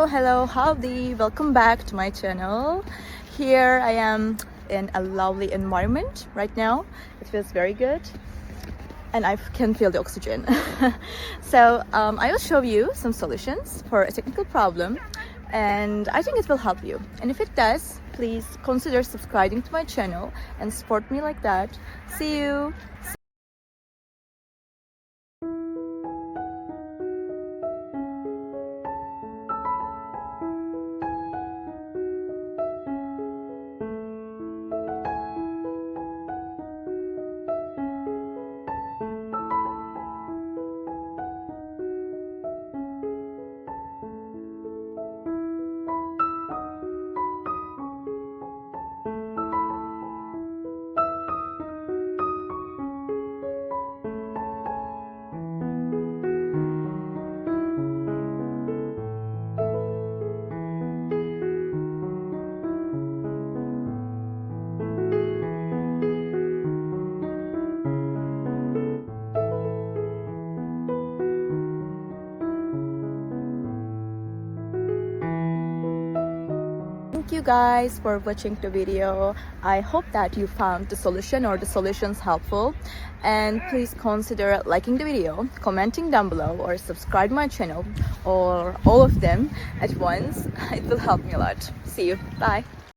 Hello, howdy, welcome back to my channel. Here I am in a lovely environment right now. It feels very good and I can feel the oxygen. So I will show you some solutions for a technical problem, and I think it will help you. And if it does, please consider subscribing to my channel and support me like that. See you. Thank you guys for watching the video. I hope that you found the solution or the solutions helpful, and please consider liking the video, commenting down below, or subscribe my channel, or all of them at once. It will help me a lot. See you. Bye.